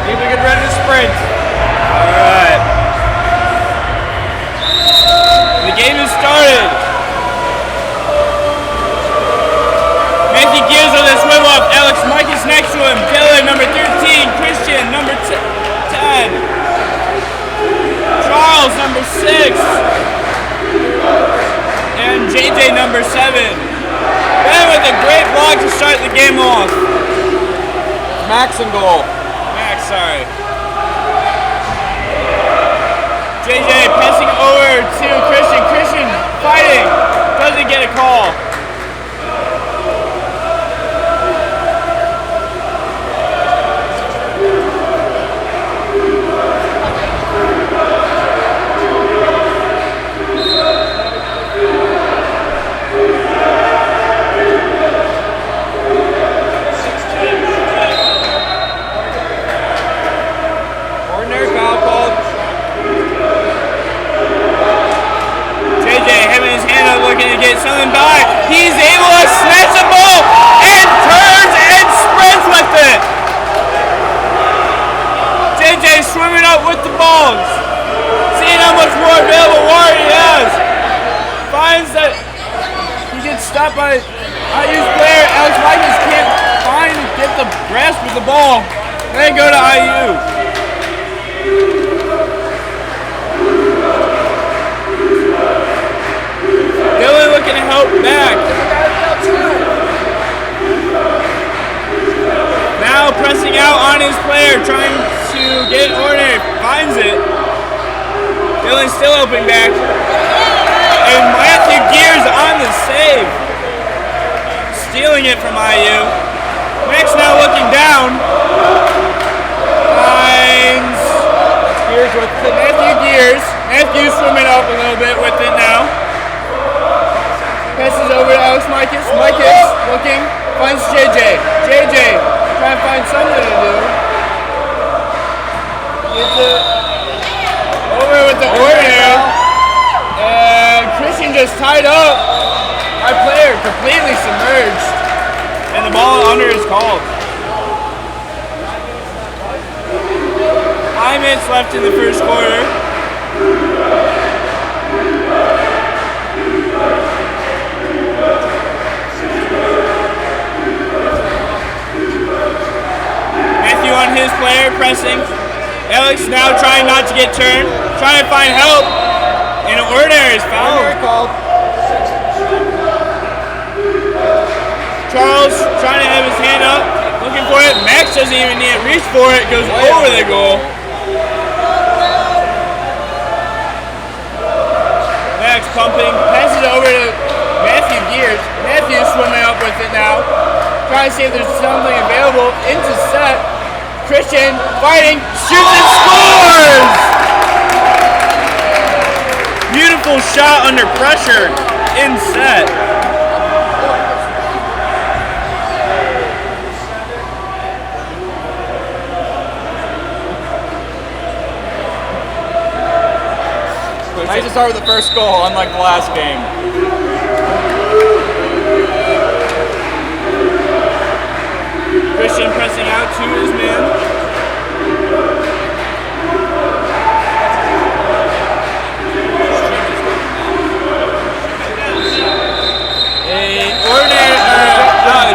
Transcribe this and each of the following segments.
Think we can run the sprint. Alright. The game has started. Matthew Gears on the swim off. Alex Mike is next to him. Dylan, number 13. Christian, number 10. Charles, number 6. And JJ, number 7. Ben with a great block to start the game off. Max in goal. Max, sorry. JJ passing over to Christian. Christian fighting. Doesn't get a call. Looking to get something by. He's able to snatch the ball and turns and sprints with it. JJ swimming up with the balls. Seeing how much more available water he has. Finds that he gets stopped by IU's player. Alex Michaels can't get the grasp of the ball. They go to IU. Dylan looking to help back. Now pressing out on his player, trying to get an order. Finds it. Dylan still opening back. And Matthew Gears on the save. Stealing it from IU. Max now looking down. Finds Gears with Matthew Gears. Matthew swimming up a little bit with it now. Passes over to Alex Marcus. Marcus looking, finds JJ. JJ trying to find something to do. Gets it over with the order. And Christian just tied up. Our player completely submerged. And the ball under is called. 5 minutes left in the first quarter. On his player pressing. Alex now trying not to get turned, trying to find help, and an ordinary is fouled. Charles trying to have his hand up, looking for it. Max doesn't even need to reach for it, goes over the goal. Max pumping, passes it over to Matthew Gears. Matthew swimming up with it now, trying to see if there's something available into set. Christian fighting, shoots and scores! Beautiful shot under pressure in set. Nice to start with the first goal, unlike the last game. Christian pressing out to his man.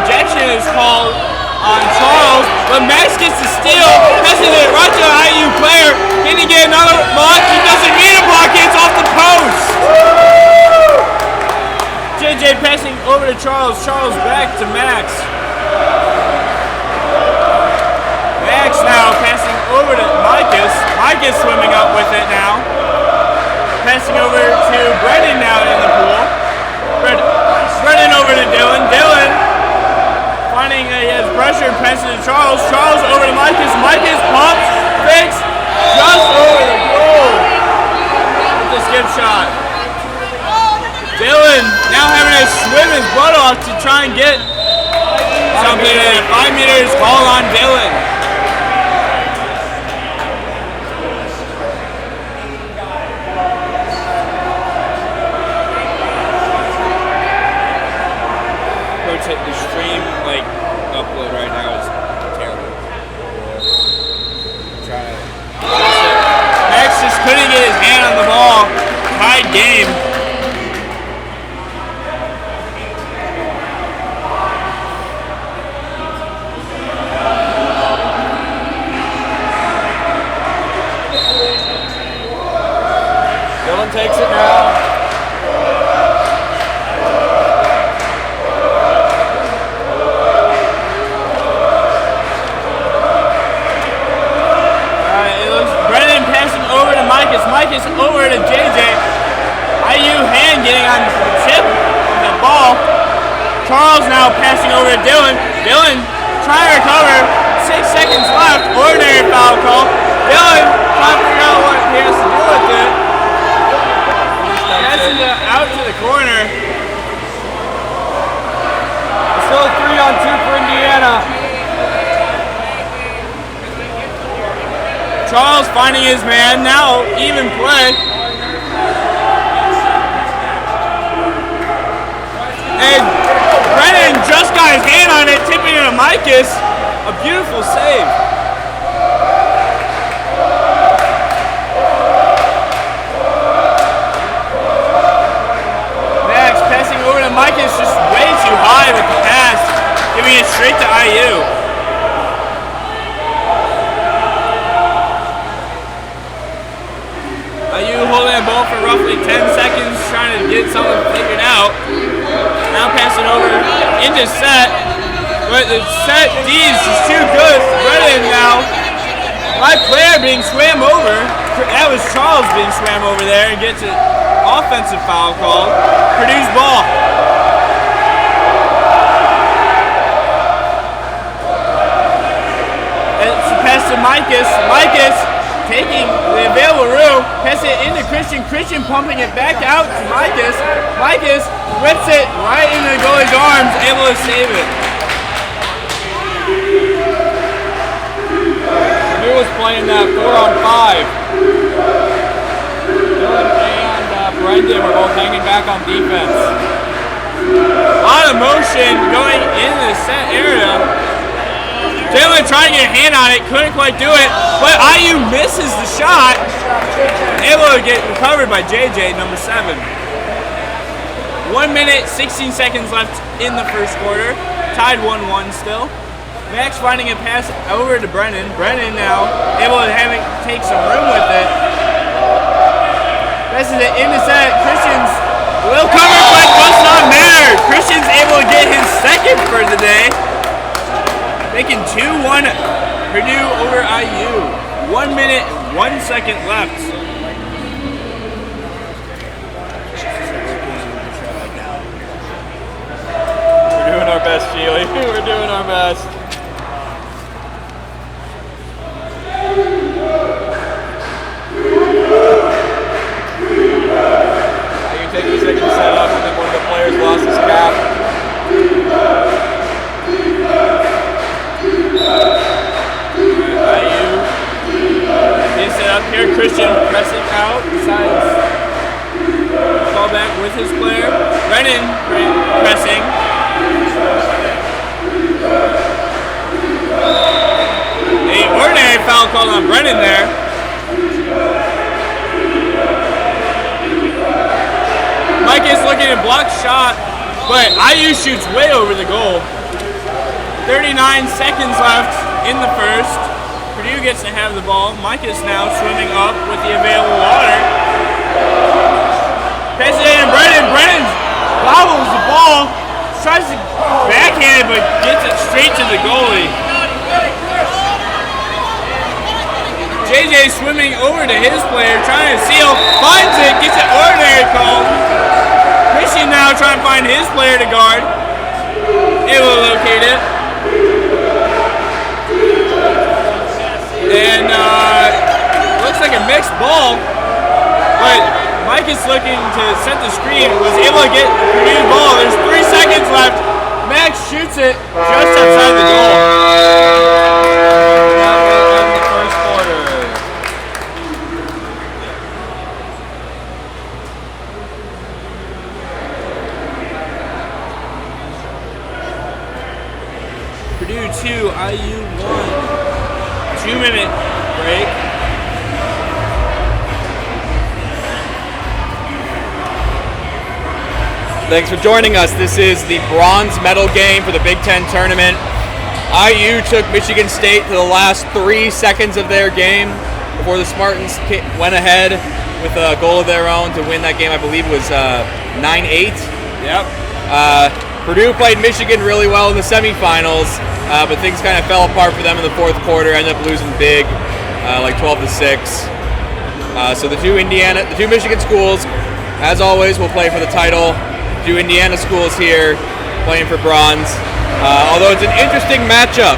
Ejection is called on Charles, but Max gets the steal, passes it right to the IU player. Can he get another block? He doesn't need a block, it's off the post. JJ passing over to Charles, Charles back to Max. Max now passing over to Micus. Micus swimming up with it now. Passing over to Brendan now in the pool. Brendan over to Dylan. Dylan finding that he has pressure, passing to Charles. Charles over to Micus. Micus pumps, fakes, just over the goal with the skip shot. Dylan now having to swim his butt off to try and get something in. 5 meters call on Dylan. The stream upload right now is terrible. Micus over to JJ. IU hand getting on the tip of the ball. Charles now passing over to Dylan. Dylan trying to recover. 6 seconds left. Ordinary foul call. Dylan trying to figure out what he has to do with it. Passes it out to the corner. It's still a 3-on-2 for Indiana. Charles finding his man. Now even play. And Brennan just got his hand on it, tipping it to Micus. A beautiful save. Max passing over to Micus, just way too high with the pass, giving it straight to IU. IU holding the ball for roughly 10 seconds, trying to get something figured out. Now passing over into set, but the set D is just too good. Brennan now, my player being swam over. That was Charles being swam over there and gets an offensive foul called. Purdue's ball. It's a pass to Micus. Micus taking the available room, pass it into Christian. Christian pumping it back out to Micus. Micus whips it right into the goalie's arms, able to save it. Purdue was playing that 4-on-5. Dylan and Brendan were both hanging back on defense. A lot of motion going into the set area. Dylan trying to get a hand on it, couldn't quite do it, but IU misses the shot. Able to get recovered by JJ, number 7. 1 minute, 16 seconds left in the first quarter. Tied 1-1 still. Max finding a pass over to Brennan. Brennan now able to take some room with it. Passes it into set. Christian's will cover, but does not matter. Christian's able to get his second for the day. Making 2-1 Purdue over IU. 1 minute, 1 second left. We're doing our best, Sheely. We're doing our best. You taking a second to set up. I think one of the players lost his cap. IU gets it up here. Christian pressing out. Decides fall back with his player. Brennan pressing. The ordinary foul called on Brennan there. Mike is looking to block shot, but IU shoots way over the goal. 39 seconds left in the first. Purdue gets to have the ball. Mike is now swimming up with the available water. Passes it in Brennan. Brennan gobbles the ball. Tries to backhand it, but gets it straight to the goalie. JJ swimming over to his player, trying to seal. Finds it, gets an ordinary call. Christian now trying to find his player to guard. Able to locate it. And looks like a mixed ball, but Mike is looking to set the screen, was able to get Purdue's ball. There's 3 seconds left. Max shoots it just outside the goal. That will end the first quarter. Purdue 2, IU 1. 2-minute break. Thanks for joining us. This is the bronze medal game for the Big 10 tournament. IU took Michigan State to the last 3 seconds of their game before the Spartans went ahead with a goal of their own to win that game. I believe it was 9-8. Yep. Purdue played Michigan really well in the semifinals, but things kind of fell apart for them in the fourth quarter. Ended up losing big, like 12-6. So the two Michigan schools, as always, will play for the title. Two Indiana schools here playing for bronze. Although it's an interesting matchup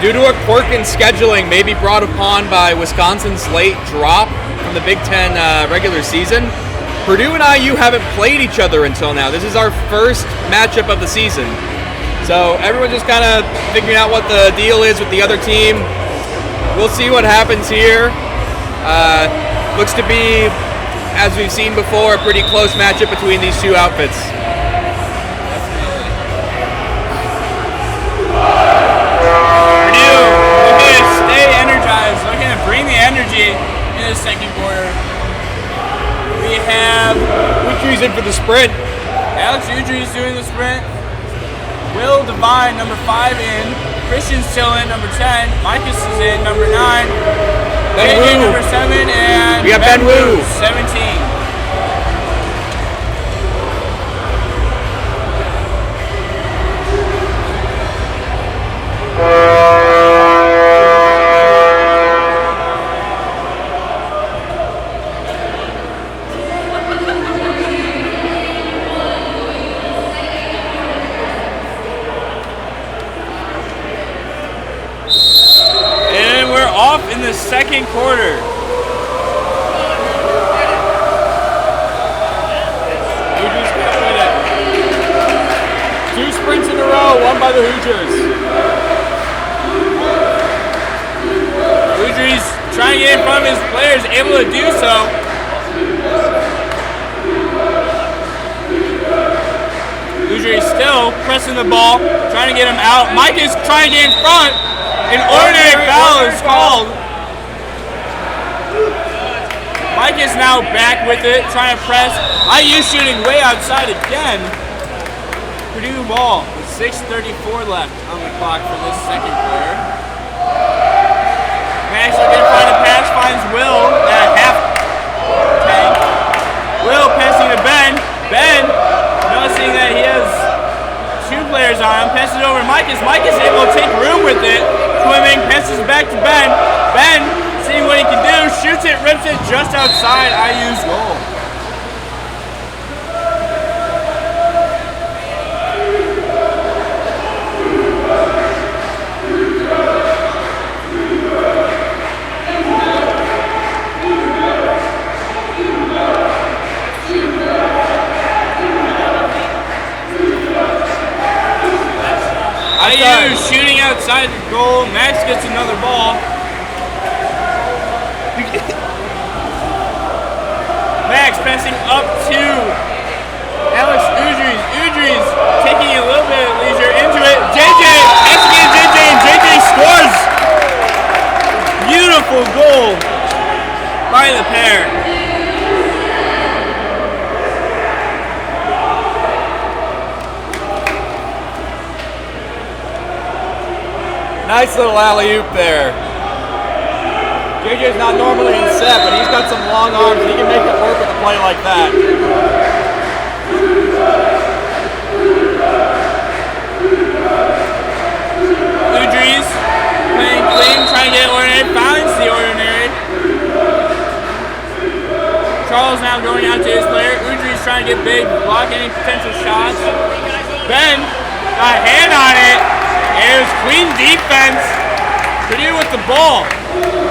due to a quirk in scheduling, maybe brought upon by Wisconsin's late drop from the Big 10 regular season. Purdue and IU haven't played each other until now. This is our first matchup of the season. So everyone's just kind of figuring out what the deal is with the other team. We'll see what happens here. Looks to be, as we've seen before, a pretty close matchup between these two outfits. Purdue looking to stay energized, looking to bring the energy in the second quarter. We have Udry's in for the sprint. Alex Udry's doing the sprint. Will Devine, number 5, in. Christian still in, number 10. Micus is in, number 9. Ben JJ, Wu. number 7. And We got Ben Wu. 17. In the second quarter. Hoosiers got with it. 2 sprints in a row, won by the Hoosiers. Udry's trying to get in front of his players, able to do so. Udry still pressing the ball, trying to get him out. Mike is trying to get in front. An ordinary foul is called. Mike is now back with it, trying to press. IU shooting way outside again. Purdue ball with 6:34 left on the clock for this second quarter. Max looking to find a pass, finds Will at half tank. Will passing to Ben. Ben noticing that he has 2 players on him, passes it over to Mike. Mike is able to take room with it. Swimming, passes it back to Ben. Ben, seeing what he can do, shoots it, rips it just outside IU's goal. IU shooting outside the goal. Max gets another ball. Max passing up to Alex Udry. Udry's taking a little bit of leisure into it. JJ passing in JJ, and JJ scores. Beautiful goal by the pair. Nice little alley-oop there. JJ's not normally in set, but he's got some long arms and he can make it work with a play like that. Udry's playing clean, trying to get ordinary, finds the ordinary. Charles now going out to his player. Udry's trying to get big, block any potential shots. Ben got a hand on it. And it was clean defense. Purdue with the ball.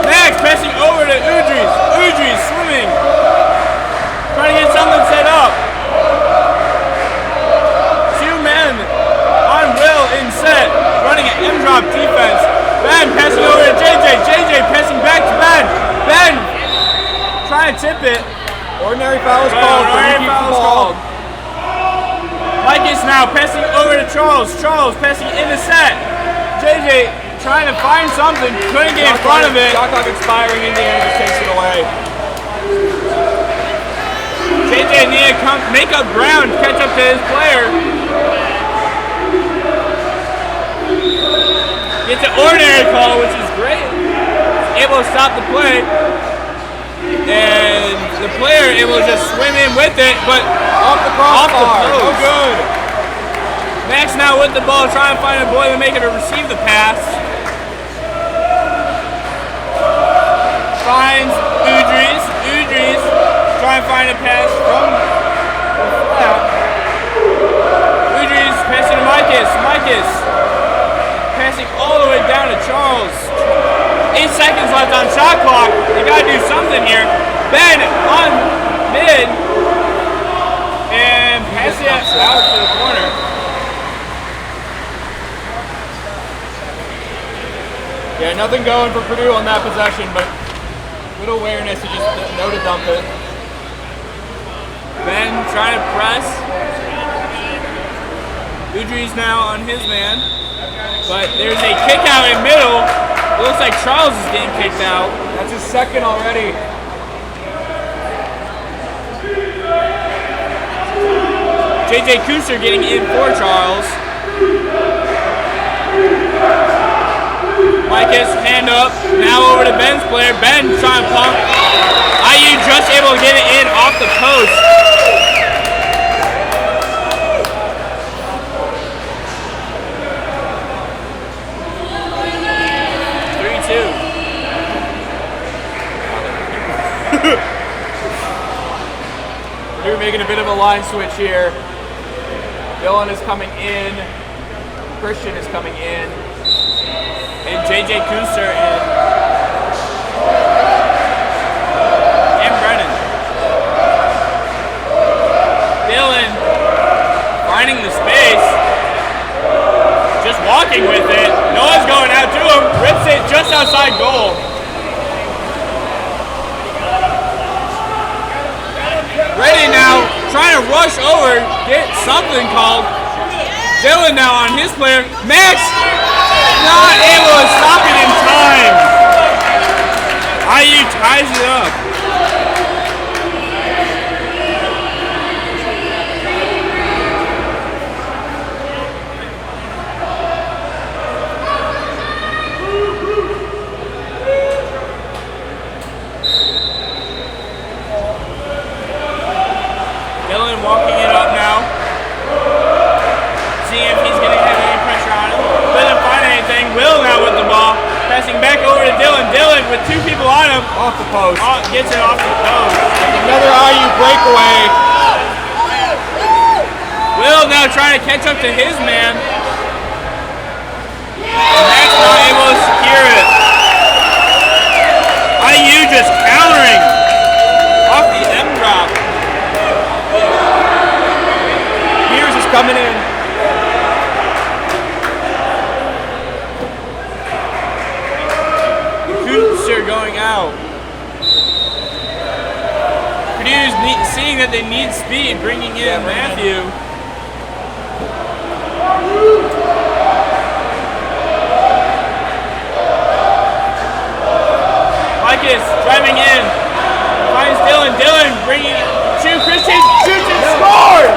Max passing over to Udry's. Udry's swimming. Trying to get something set up. 2 men on Will in set. Running an M-drop defense. Ben passing over to JJ. JJ passing back to Ben. Ben trying to tip it. Ordinary foul is called. Ordinary foul is called. Mike is now passing over to Charles. Charles passing in the set. JJ trying to find something, couldn't get in front of it. Shot clock expiring, Indiana just takes it away. JJ needed to make up ground, catch up to his player. Gets an ordinary call, which is great. Able to stop the play. And the player able to just swim in with it, but off the crossbar, no good. Max now with the ball, trying to find a boy to make it to receive the pass. Finds Udry's. trying to find a pass from the flat. Udry's passing to Micus. Micus passing all the way down to Charles. 8 seconds left on shot clock. They gotta do something here. Ben on mid and passing it out to the corner. Yeah, nothing going for Purdue on that possession, but good awareness to just know to dump it. Ben trying to press. Udry's now on his man, but there's a kick out in middle. It looks like Charles is getting kicked out. That's his second already. JJ Kuster getting in for Charles. Micus, hand up, now over to Ben's player. Ben trying to pump. IU just able to get it in off the post. Purdue making a bit of a line switch here. Dylan is coming in. Christian is coming in. And JJ Kuster and Brennan. Dylan finding the space. Just walking with it. Noah's going out to him. Rips it just outside goal. Ready now, trying to rush over, get something called. Dylan now on his player. Max not able to stop it in time. IU ties it up. Dylan walking it up now. Seeing if he's going to have any pressure on him. Doesn't find anything. Will now with the ball. Passing back over to Dylan. Dylan with two people on him. Off the post. Gets it off the post. Another IU breakaway. Will now trying to catch up to his man. And that's not able to secure it. IU just countering off the M drop. Pierce is coming in. Going out. Purdue's seeing that they need speed, bringing in Matthew. Micus driving in, finds Dylan. Dylan bringing it to Christian, shoots and scores.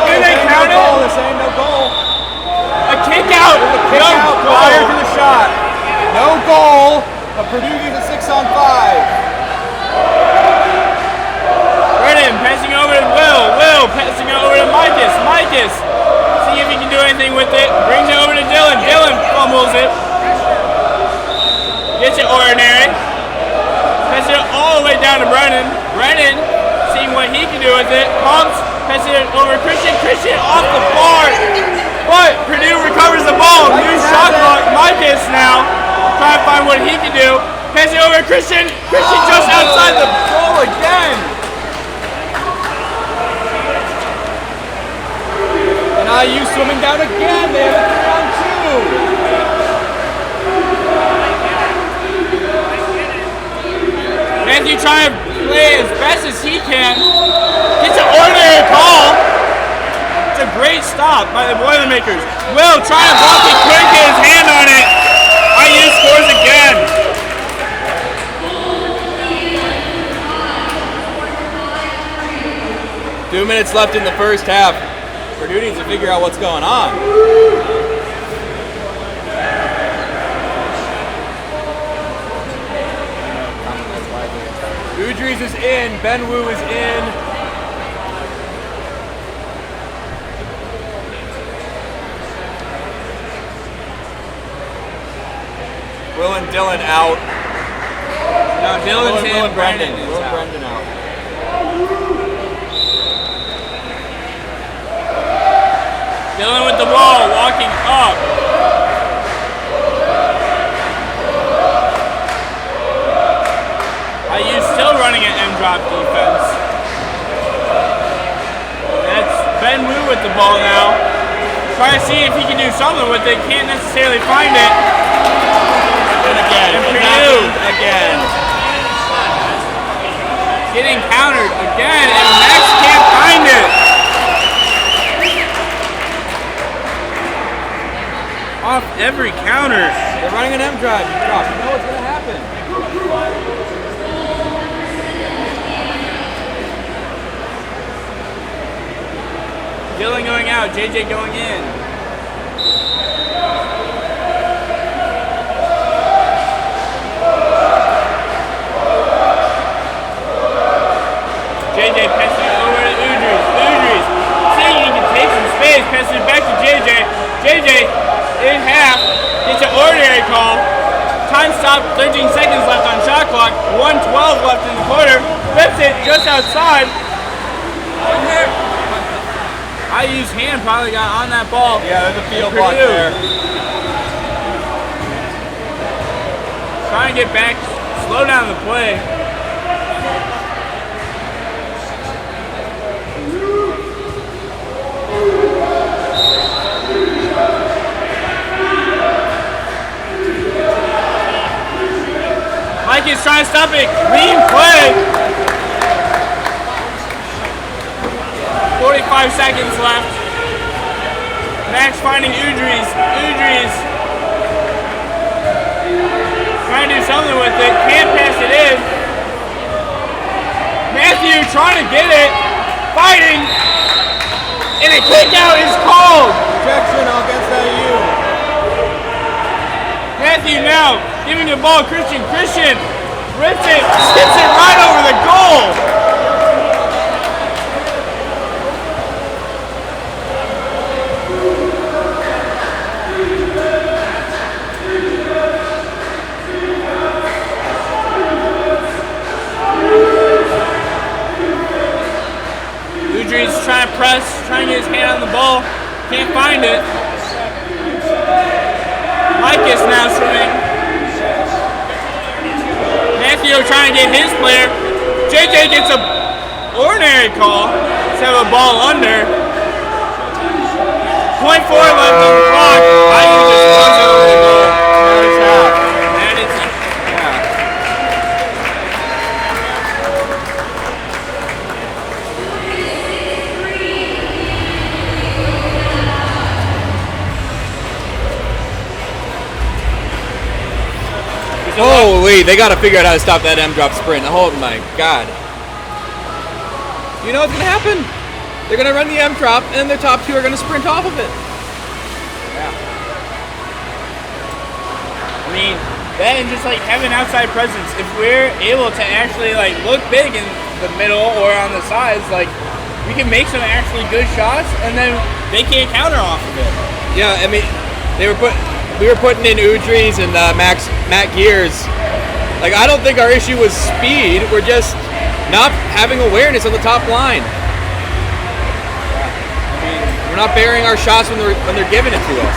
Do they count it? This ain't no goal. A kick out. Prior to the shot. No goal. But Purdue gets a 6-on-5. Brennan passing over to Will. Will passing it over to Micus. Micus, see if he can do anything with it. Brings it over to Dylan. Dylan fumbles it. Gets it ordinary. Passes it all the way down to Brennan. Brennan, seeing what he can do with it. Pumps, passes it over to Christian. Christian off the bar. But Purdue recovers the ball. New shot clock. Micus now. Trying to find what he can do. Pass it over to Christian. Christian just outside the goal again. And IU swimming down again. They have a 3-on-2. Matthew trying to play as best as he can. Gets an ordinary call. It's a great stop by the Boilermakers. Will trying to block it. Couldn't get his hand on it. IU scores again. 2 minutes left in the first half. Purdue needs to figure out what's going on. Udry's is in. Ben Wu is in. Will and Dylan out. No, Dylan's in. Will and Brendan is Will and out. Brendan out. backing up. IU still running an M-drop defense. That's Ben Wu with the ball now. Trying to see if he can do something with it. Can't necessarily find it. And again, and Purdue again. Getting countered again, and Max can't find it. Off every counter. They're running an M-drop. You know what's going to happen. Dylan going out, JJ going in. JJ passing it over to Udries. Udries seeing he can take some space, passing it back to JJ. JJ in half, gets an ordinary call. Time stop, 13 seconds left on shot clock. 1:12 left in the quarter. Flips it just outside. IU's hand probably got on that ball. Yeah, there's a field block there. Trying to get back, slow down the play. Mike is trying to stop it. Clean play. 45 seconds left. Max finding Udries. Udries trying to do something with it. Can't pass it in. Matthew trying to get it. Fighting. And a kick out is called. Protection against IU. Matthew now giving the ball to Christian. Christian rips it. Hits it right over the goal. Trying to press, trying to get his hand on the ball, can't find it. Micus now swimming. Matthew trying to get his player. JJ gets a ordinary call instead of a ball under. 0.4 left on the clock. IU just throws it over the goal. There's half. That is half. Holy, they got to figure out how to stop that M-drop sprint. Oh my God. You know what's going to happen? They're going to run the M-drop, and then their top two are going to sprint off of it. Yeah. I mean, that and just like having outside presence. If we're able to actually like look big in the middle or on the sides, like we can make some actually good shots, and then they can't counter off of it. Yeah, I mean, we were putting in Udries and Matt Gears. Like, I don't think our issue was speed. We're just not having awareness on the top line. I mean, we're not burying our shots when they're giving it to us.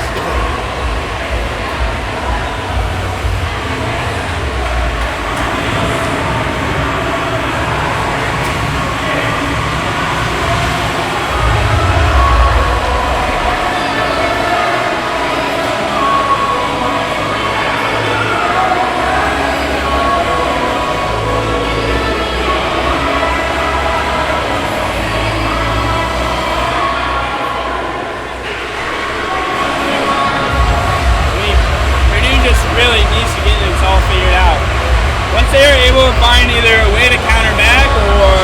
They're able to find either a way to counter back or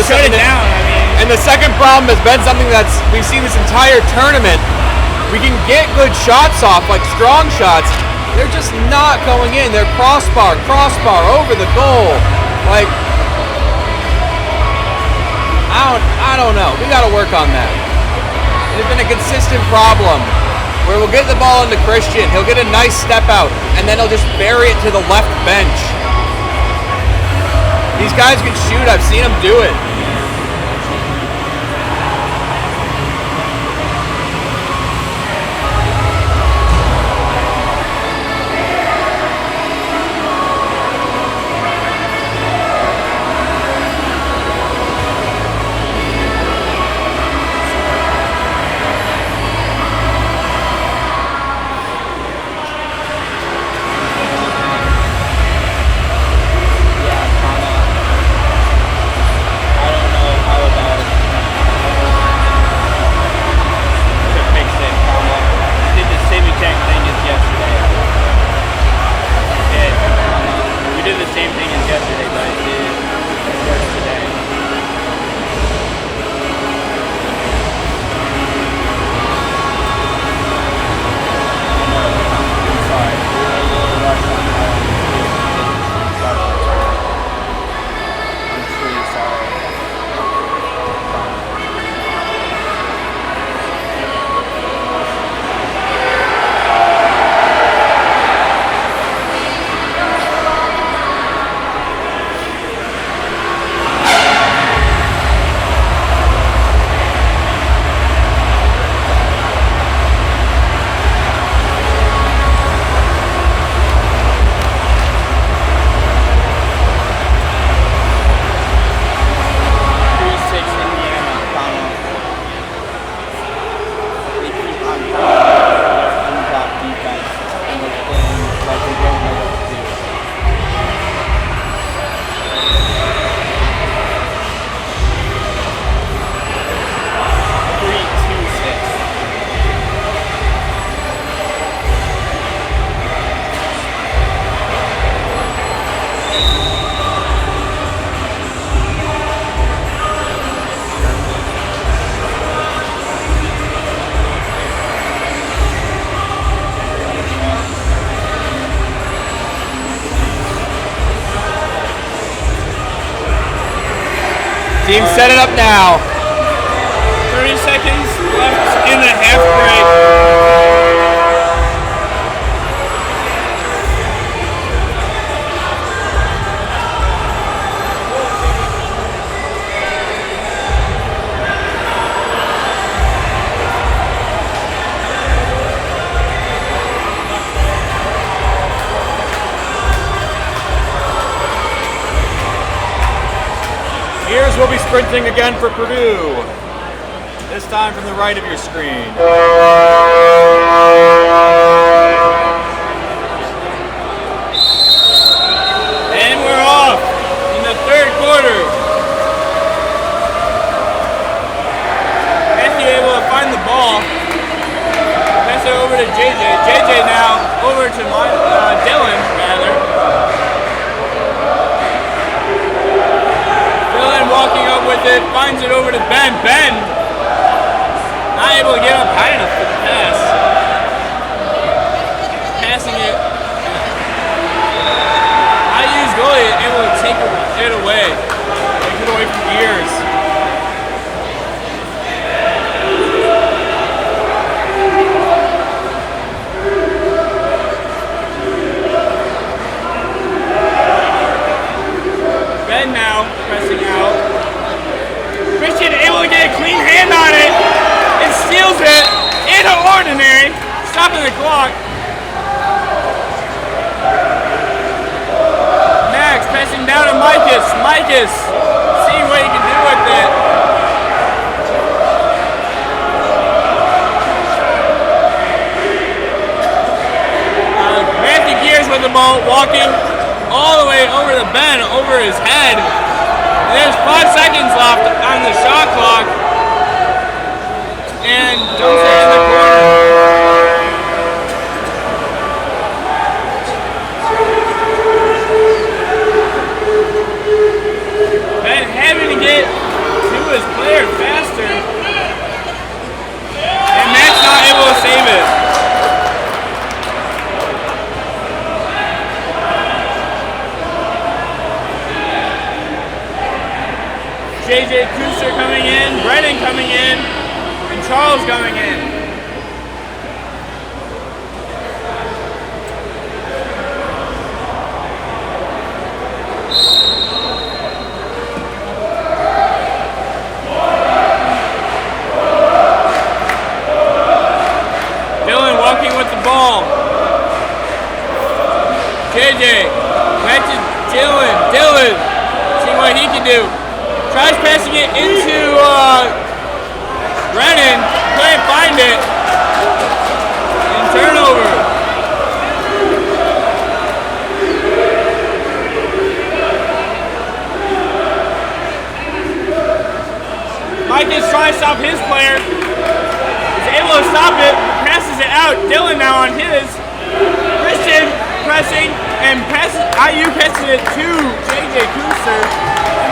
shut it down. I mean, and the second problem has been something that's we've seen this entire tournament. We can get good shots off, like strong shots. They're just not going in. They're crossbar over the goal. Like I don't know. We got to work on that. It's been a consistent problem. Where we'll get the ball into Christian, he'll get a nice step out, and then he'll just bury it to the left bench. These guys can shoot, I've seen them do it. did the same thing as yesterday, but it did worse today. Team set it up now. 30 seconds left in the half break. Here's we'll be sprinting again for Purdue. This time from the right of your screen. And we're off in the third quarter. Matthew able to find the ball. Pass it over to JJ. JJ now over to Dylan, rather. Walking up with it, finds it over to Ben. Ben, not able to get up high enough for the pass. Passing it. IU's goalie able to take it away. Take it away from Gears. Ben now pressing out. Christian able to get a clean hand on it and steals it in an ordinary, stopping the clock. Max passing down to Micus. Micus seeing what he can do with it. Matthew Gears with the ball, walking all the way over the Ben, over his head. There's 5 seconds left on the shot clock, and dumps it in the corner. Ben having to get to his player faster, and Matt's not able to save it. JJ Kuster coming in, Brennan coming in, and Charles coming in. Dylan walking with the ball. JJ, back to Dylan. Dylan, see what he can do. Tries passing it into Brennan, can't find it, and turnover. Mike is trying to stop his player, is able to stop it, passes it out. Dylan now on his. Christian pressing, And IU passes it to JJ Kuster.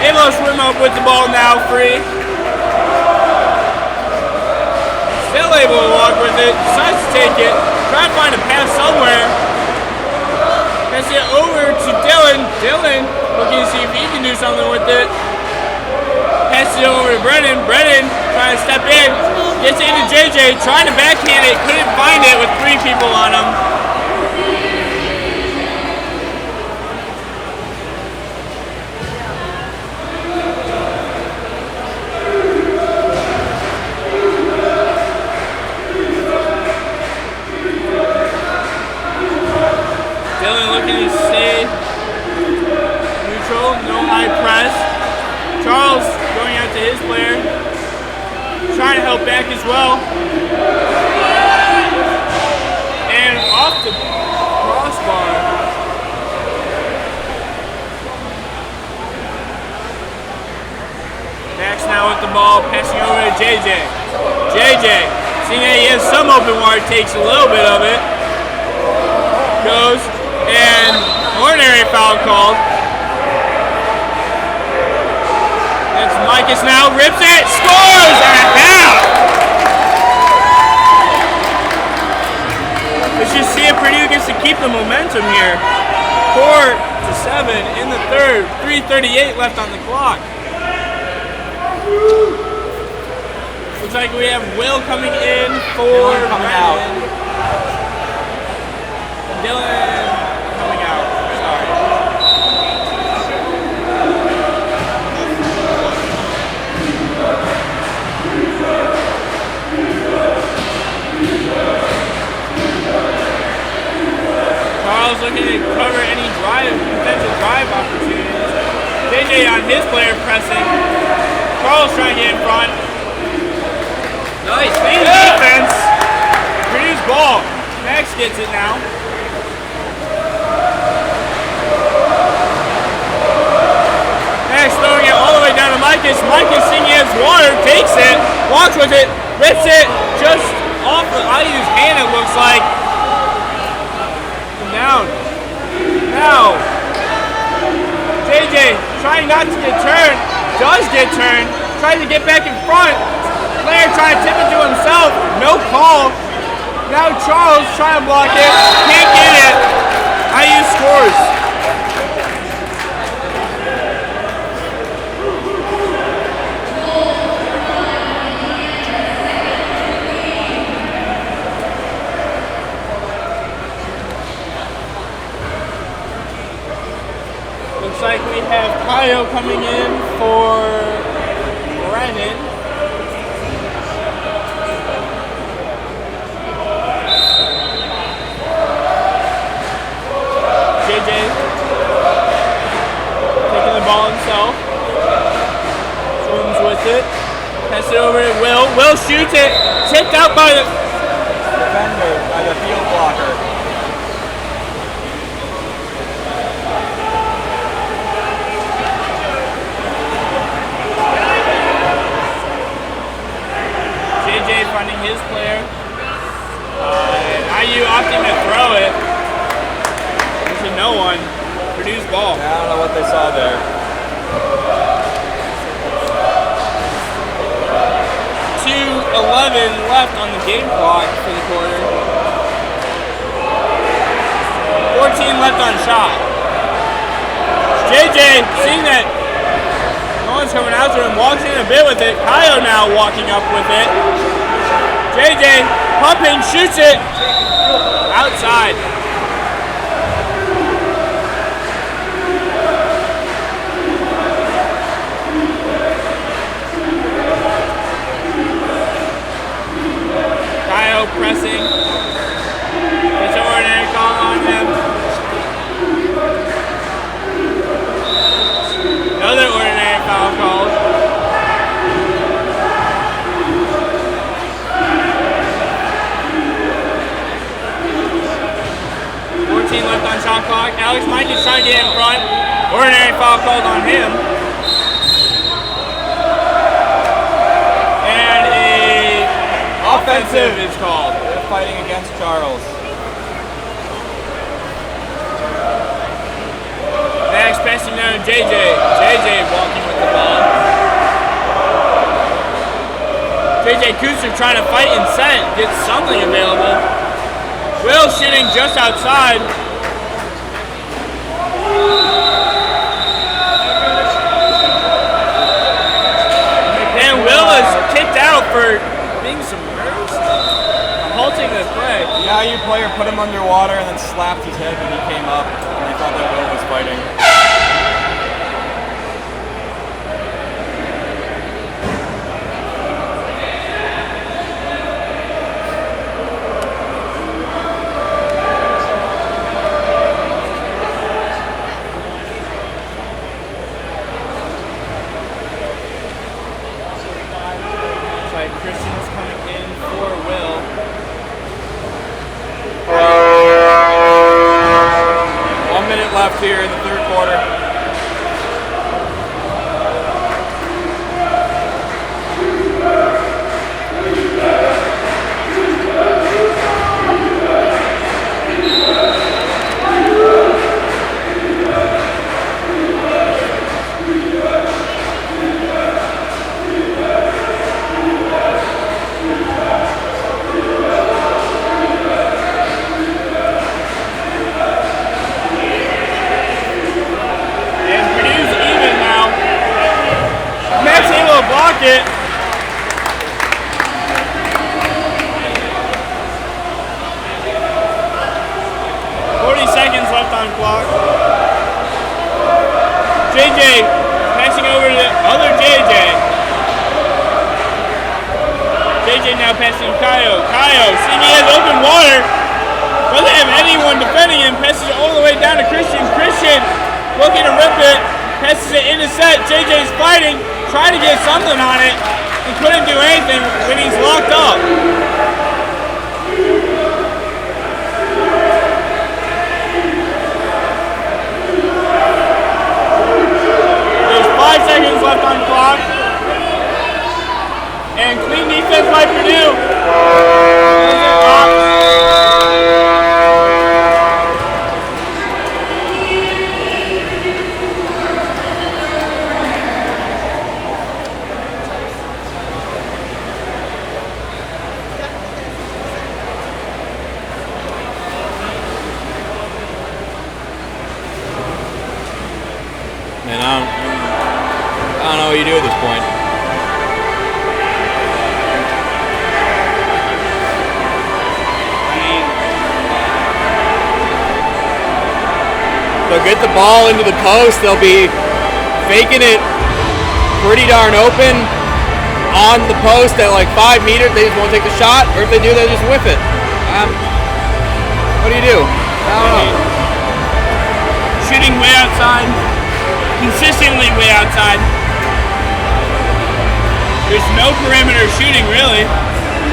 Able to swim up with the ball now, free. Still able to walk with it. Decides to take it. Try to find a pass somewhere. Pass it over to Dylan. Dylan looking to see if he can do something with it. Pass it over to Brennan. Brennan trying to step in. Gets it into JJ. Trying to backhand it. Couldn't find it with 3 people on him. Charles going out to his player, trying to help back as well, and off the crossbar. Max now with the ball, passing over to JJ. JJ, seeing that he has some open water, takes a little bit of it, goes, and ordinary foul called. Micus now rips it, scores, and a half! Let's just see if Purdue gets to keep the momentum here. 4-7 in the third, 3:38 left on the clock. Looks like we have Will coming in for Dylan coming out. Dylan coming out, sorry. Charles looking to cover any potential drive opportunities. JJ on his player pressing. Charles trying to get in front. Nice defense. Purdue's ball. Max gets it now. Max throwing it all the way down to Micus. Micus seeing he has water, takes it, walks with it, rips it just off of IU's hand, it looks like. Down. Now, JJ trying not to get turned, does get turned, tries to get back in front. Player trying to tip it to himself, no call. Now Charles trying to block it, can't get it. IU scores. Looks like we have Kyle coming in for Brennan. JJ taking the ball himself. Swims with it. Pass it over to Will. Will shoots it. Tipped out by the defender, by the field blocker. Finding his player. IU opting to throw it. There's no one. Purdue's ball. I don't know what they saw there. 2:11 left on the game clock for the quarter. 14 left on shot. JJ, seeing that no one's coming out to him, walks in a bit with it. Kyle now walking up with it. JJ pumping, shoots it outside. Kyle pressing. It's an ordinary call on him. Another ordinary foul called. Left on shot clock. Alex Mike is trying to get in front. Ordinary foul called on him. And a offensive is called. They're fighting against Charles. JJ. JJ walking with the ball. JJ Kuster trying to fight and set, get something available. Will shooting just outside. And Will is kicked out for being submerged, halting the play. The IU player put him underwater and then slapped his head when he came up, and they thought that Will was fighting. Christian's coming in for Will. 1 minute left here in the third quarter. Block it. 40 seconds left on clock. JJ passing over to the other JJ. JJ now passing to Kaio. Kaio seeing he has open water. Doesn't have anyone defending him. Passes it all the way down to Christian. Christian looking to rip it. Passes it in a set. JJ's fighting. Trying to get something on it, and couldn't do anything when he's locked up. There's 5 seconds left on clock, and clean defense by Purdue. And I don't know what you do at this point. They'll get the ball into the post. They'll be faking it pretty darn open on the post at like 5 meters. They just won't take the shot, or if they do, they'll just whiff it. What do you do? I don't know. Shooting way outside. Consistently way outside. There's no perimeter shooting really.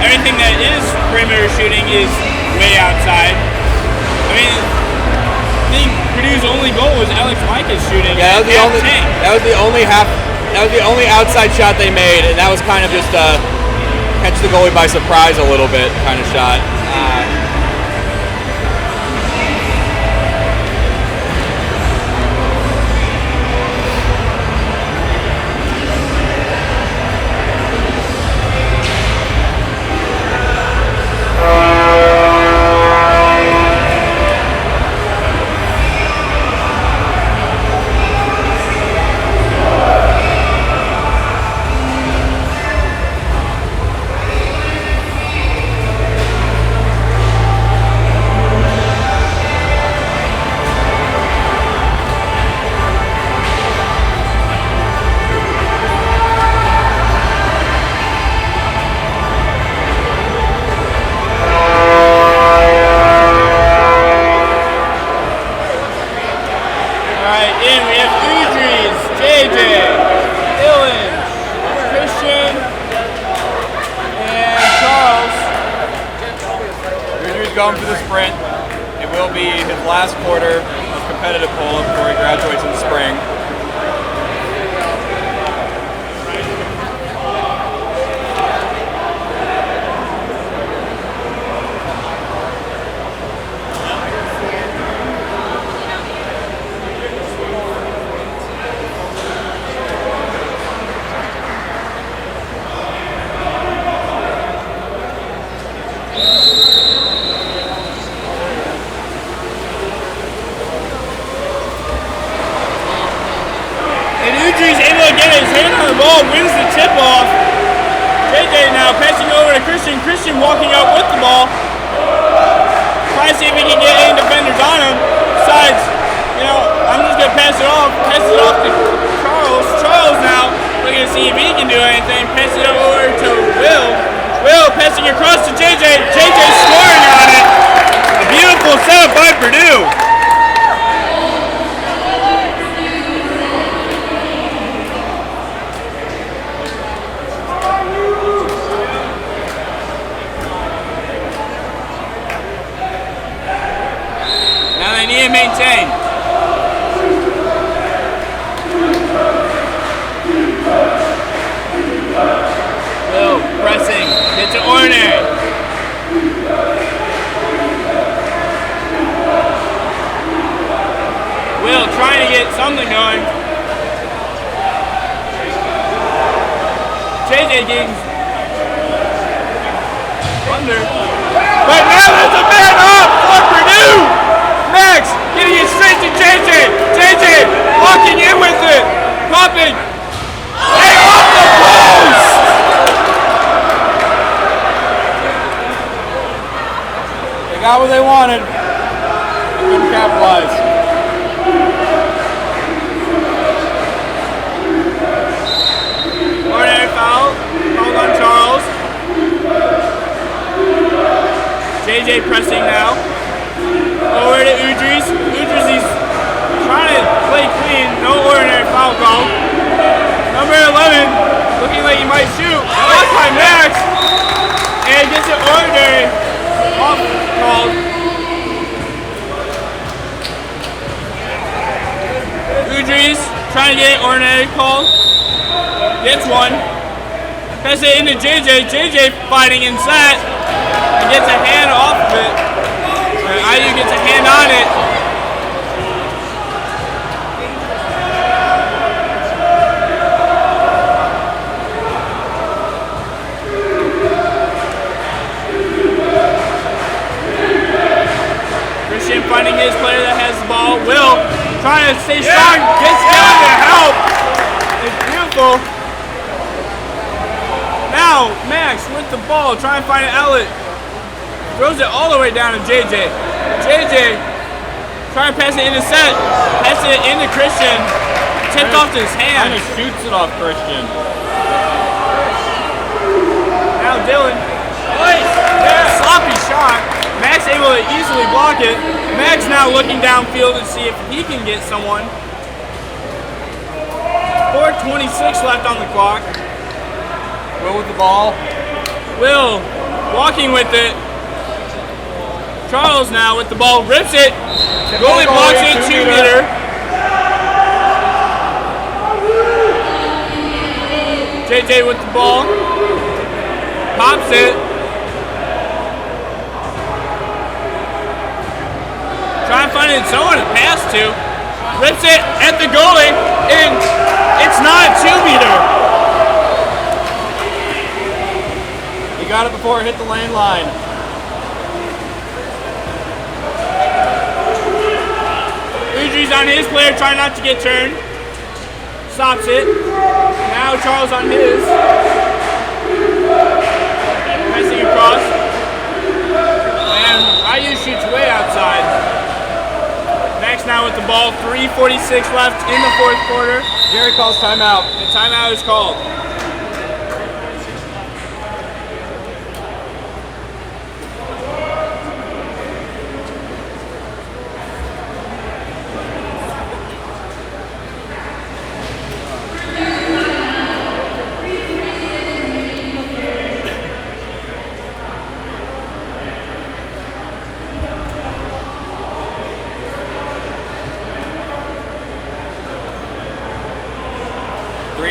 Everything that is perimeter shooting is way outside. I mean, I think Purdue's only goal was Alex Micah's shooting. Yeah, that was the only outside shot they made, and that was kind of just a catch the goalie by surprise a little bit kind of shot. Going for the sprint. It will be his last quarter of competitive polo before he graduates in the spring. Udry's able to get his hand on the ball, wins the tip off. JJ now passing over to Christian. Christian walking up with the ball. Trying to see if he can get any defenders on him. Besides, I'm just going to pass it off. Pass it off to Charles. Charles now looking to see if he can do anything. Pass it over to Will. Will passing across to JJ. JJ scoring on it. A beautiful setup by Purdue. Now they need to maintain. Will pressing. Gets to Ordinary. Will trying to get something going. JJ getting under. But now there's a man up for Purdue! Max getting it straight to JJ. JJ walking in with it. Popping. And off the post! They got what they wanted. They couldn't capitalize. Ordinary foul. Foul on Charles. JJ pressing now. Over to Udry's. Udry's trying to play clean. No ordinary foul call. Number 11 looking like he might shoot. Last by Max. And gets it ordinary. Off called. Udry's trying to get ordinary call. Gets one. Pass it into JJ. JJ fighting inside. And gets a hand off of it. IU gets a hand on it. Christian finding his player that has the ball. Will trying to stay strong. Gets down to help. It's beautiful. Now Max with the ball trying to find an outlet. Throws it all the way down to JJ. JJ trying to pass it into set. Pass it into Christian. Tipped off to his hand. Kind of shoots it off Christian. Now Dylan. Sloppy shot. Max able to easily block it. Max now looking downfield to see if he can get someone. 4:26 left on the clock. Will with the ball. Will walking with it. Charles now with the ball, rips it. Goalie blocks it, 2-meter. JJ with the ball. Pops it. Trying to find someone to pass to. Rips it at the goalie, and it's not a 2-meter. He got it before it hit the lane line. Udry's on his player, trying not to get turned. Stops it. Now Charles on his. Passing across. And IU shoots way outside. Max now with the ball. 3:46 left in the fourth quarter. Jerry calls timeout. The timeout is called.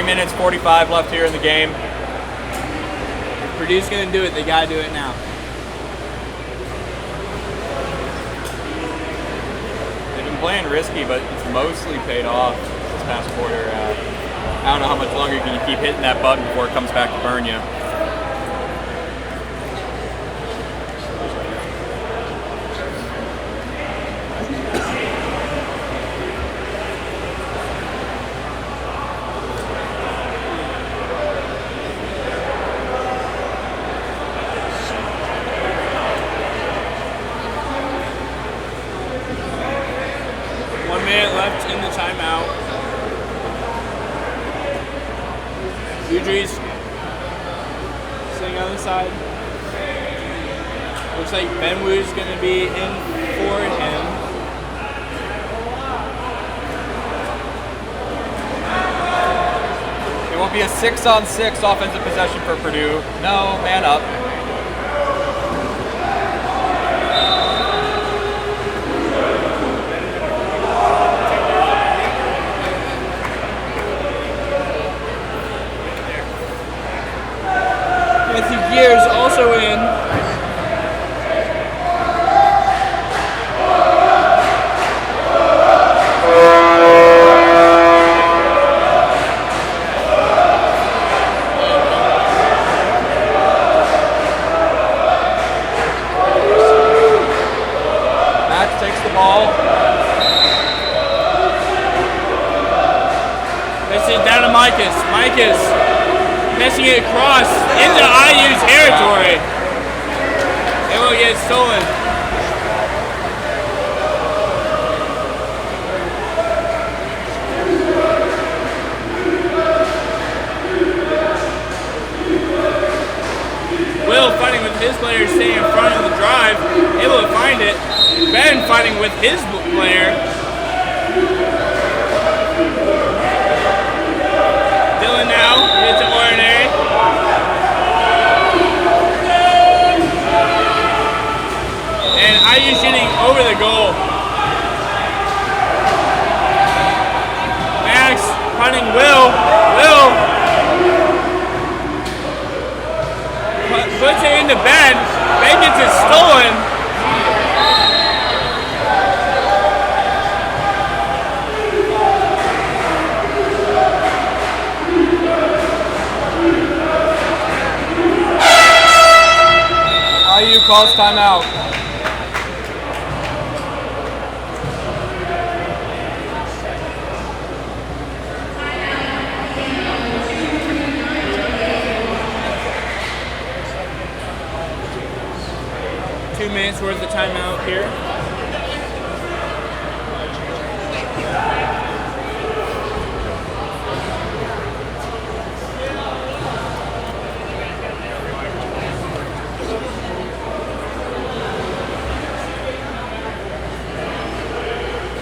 Minutes 45 left here in the game. If Purdue's gonna do it, they gotta do it now. They've been playing risky, but it's mostly paid off this past quarter. I don't know how much longer you can keep hitting that button before it comes back to burn you. timeout. Udry's sitting on the side. Looks like Ben Wu's going to be in for him. It will be a 6-on-6 offensive possession for Purdue. No, man up. Gears also in. Max takes the ball. This is down to Micus. Micus missing it across into IU territory. It will get stolen. Will fighting with his player, staying in front of the drive, able to find it. Ben fighting with his player. Dylan now gets to ordinary. And IU shooting over the goal. Max punting Will. Puts it into Ben. Ben gets it stolen. IU calls timeout. Minutes worth of timeout here.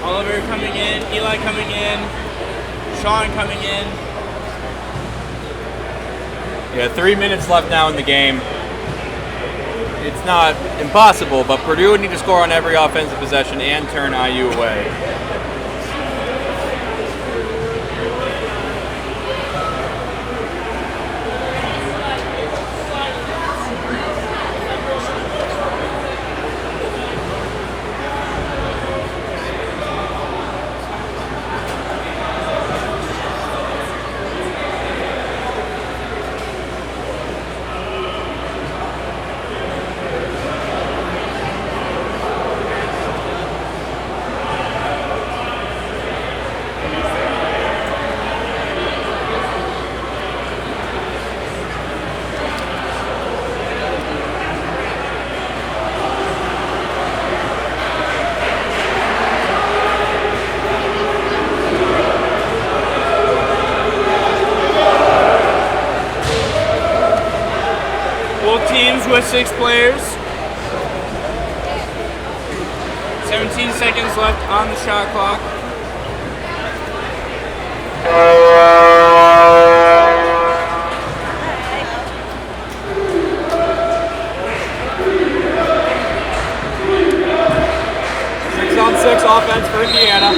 Oliver coming in, Eli coming in, Sean coming in. Yeah, 3 minutes left now in the game. It's not impossible, but Purdue would need to score on every offensive possession and turn IU away. Teams with 6 players. 17 seconds left on the shot clock. Six offense for Indiana.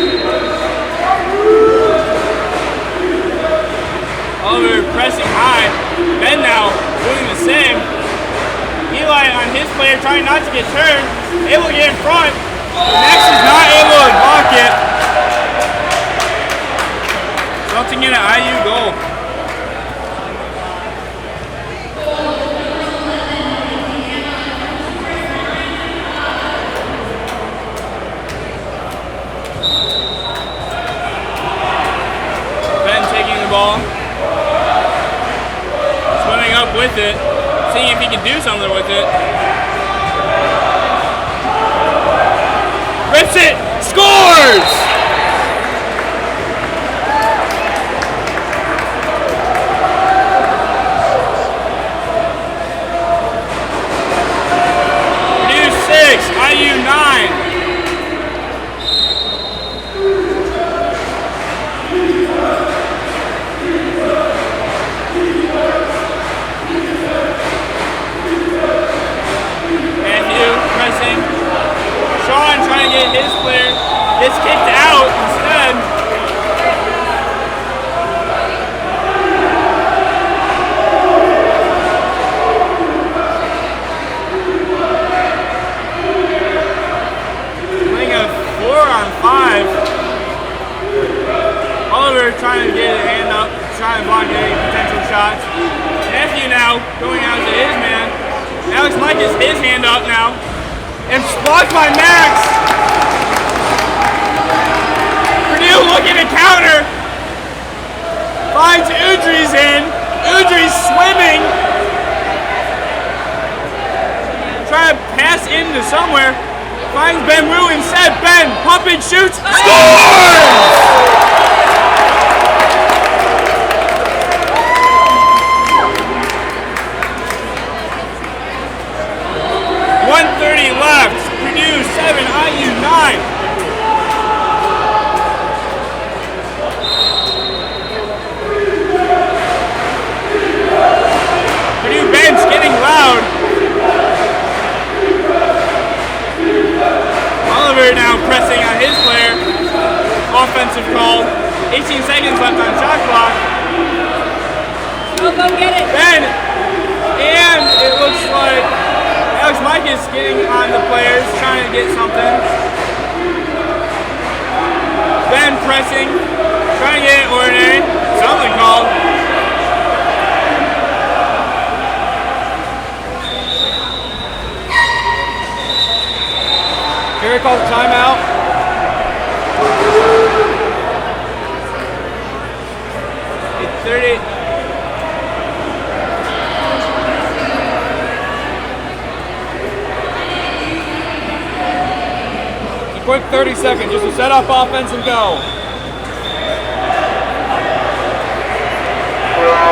Oliver pressing high. Ben now doing the same. Eli on his player trying not to get turned. Able to get in front. Max is not able to block it. Resulting in an IU goal. Ben taking the ball. Swimming up with it. Seeing if he can do something with it. Rips it! Scores! get his player. Gets kicked out instead. Playing a 4-on-5. Oliver trying to get a hand up, trying to block any potential shots. Matthew now going out to his man. Alex Mike is his hand up now. And blocked by Max. Purdue looking to counter. Finds Udry's in. Udry's swimming. Trying to pass into somewhere. Finds Ben Wu instead. Ben, pump and shoots. Scores! 1:30 left. Purdue 7, IU 9. Purdue bench getting loud. Oliver now pressing on his player. Offensive call. 18 seconds left on shot clock. Go get it. Ben, and it looks like Alex Mike is getting on the players, trying to get something. Ben pressing, trying to get it ordinary. Something called. Gary calls a timeout. It's 30. Quick 30 seconds, just to set up offense and go.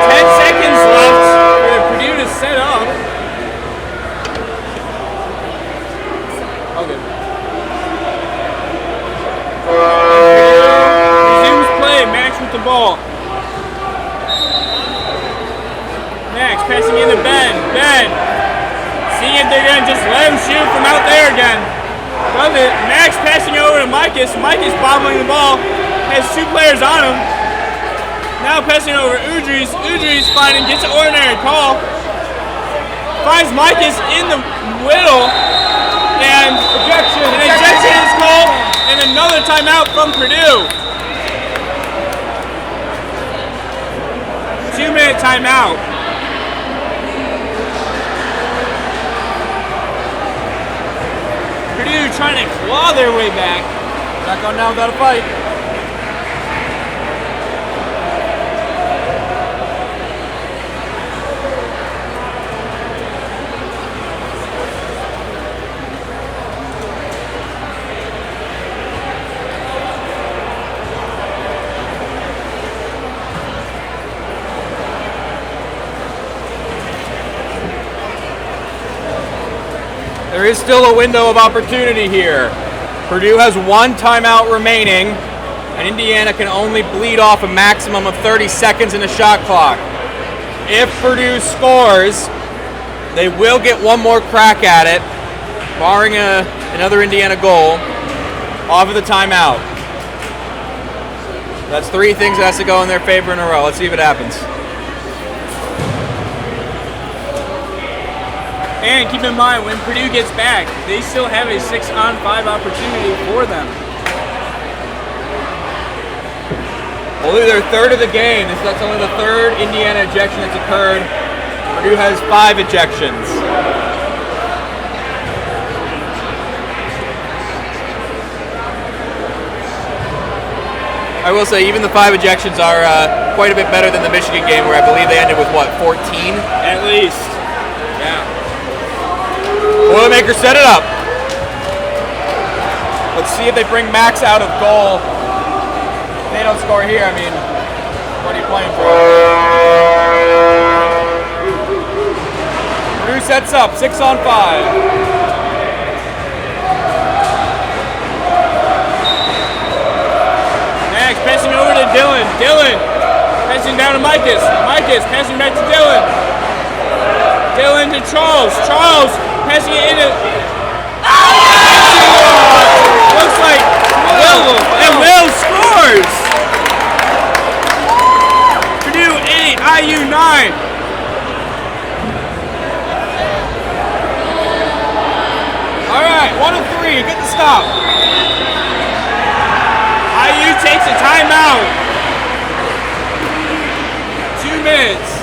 10 seconds left for Purdue to set up. Okay. Resumes play, Max with the ball. Max passing into Ben. Ben, seeing if they're going to just let him shoot from out there again. Love it. Max passing over to Micus. Micus bobbling the ball. Has two players on him. Now passing over Udry's. Udry's finding, gets an ordinary call. Finds Micus in the middle. And an ejection is called. And another timeout from Purdue. 2-minute timeout. Purdue trying to claw their way back. Not going down without a fight. There is still a window of opportunity here. Purdue has one timeout remaining, and Indiana can only bleed off a maximum of 30 seconds in the shot clock. If Purdue scores, they will get one more crack at it, barring another Indiana goal, off of the timeout. That's three things that has to go in their favor in a row. Let's see if it happens. And keep in mind, when Purdue gets back, they still have a 6-on-5 opportunity for them. Only their third of the game. That's only the third Indiana ejection that's occurred. Purdue has 5 ejections. I will say, even the 5 ejections are quite a bit better than the Michigan game, where I believe they ended with, what, 14? At least. Yeah. Boilermaker set it up. Let's see if they bring Max out of goal. If they don't score here, I mean, what are you playing for? Purdue sets up, 6-on-5. Max passing over to Dylan. Dylan passing down to Micus. Micus passing back to Dylan. Dylan to Charles. Charles passing it into... Looks like Will scores. Purdue 8, IU 9. All right, 1 of 3. Get the stop. IU takes a timeout. 2 minutes.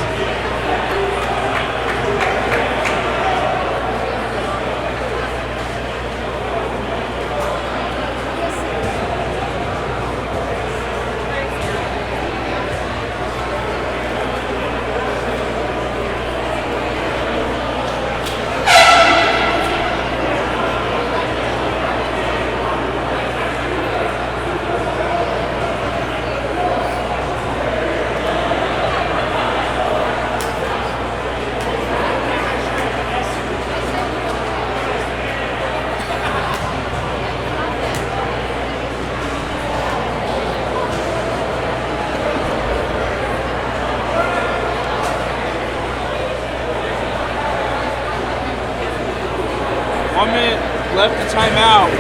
Left the timeout.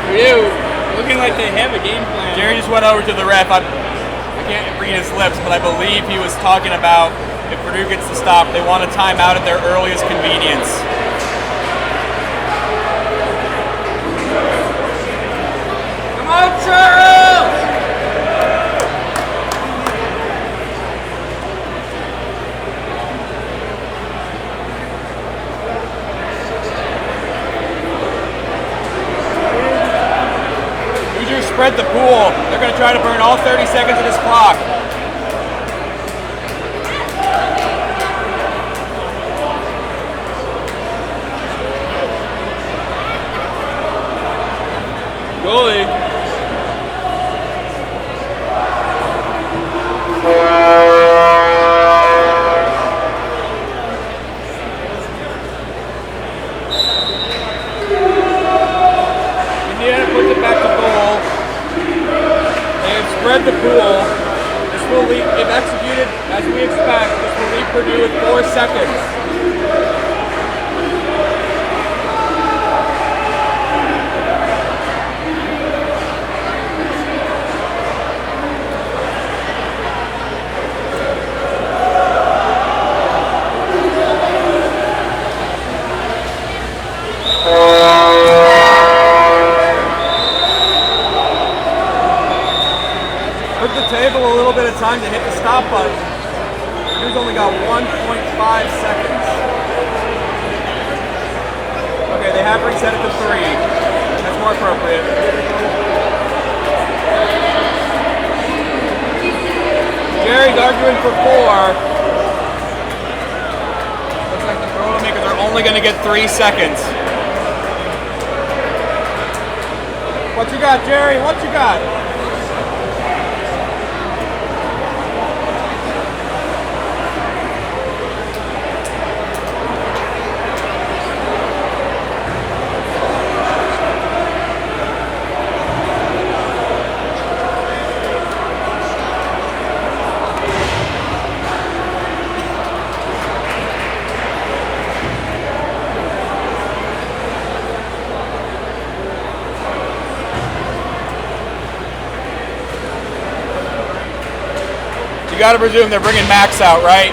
Purdue looking like they have a game plan. Jerry just went over to the ref. I can't read his lips, but I believe he was talking about if Purdue gets the stop, they want a timeout at their earliest convenience. Come on, Charles! Spread the pool. They're going to try to burn all 30 seconds of this clock. Goalie. Indiana puts it back to goal. Spread the pool. This will leave, if executed as we expect, this will leave Purdue with 4 seconds. Table a little bit of time to hit the stop button. Purdue's only got 1.5 seconds. Okay, they have reset it to 3. That's more appropriate. Jerry's arguing for 4. Looks like the Boilermakers are only going to get 3 seconds. What you got, Jerry? What you got? You got to presume they're bringing Max out, right?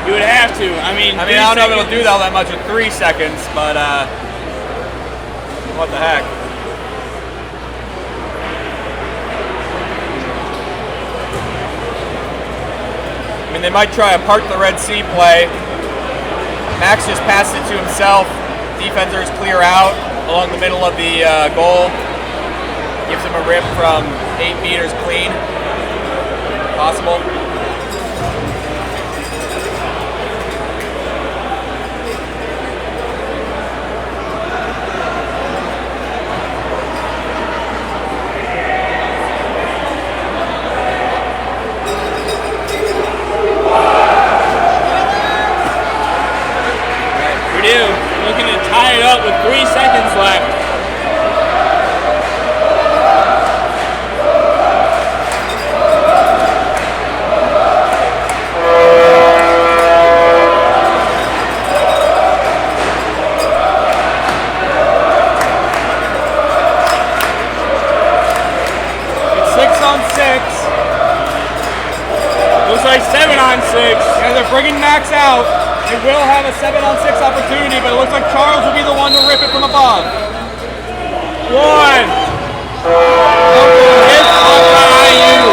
You would have to. I mean, I don't know if it'll do that much in 3 seconds, but what the heck? I mean, they might try a part the Red Sea play. Max just passed it to himself. Defenders clear out along the middle of the goal. Gives him a rip from 8 meters clean. Possible. Purdue looking to tie it up with 3 seconds left. 7-on-6. Yeah, they're bringing Max out. They will have a 7-on-6 opportunity, but it looks like Charles will be the one to rip it from above. 1. Hits off by IU.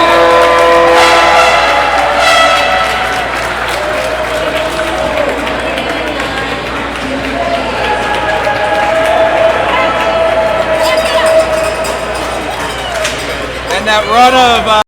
And that run of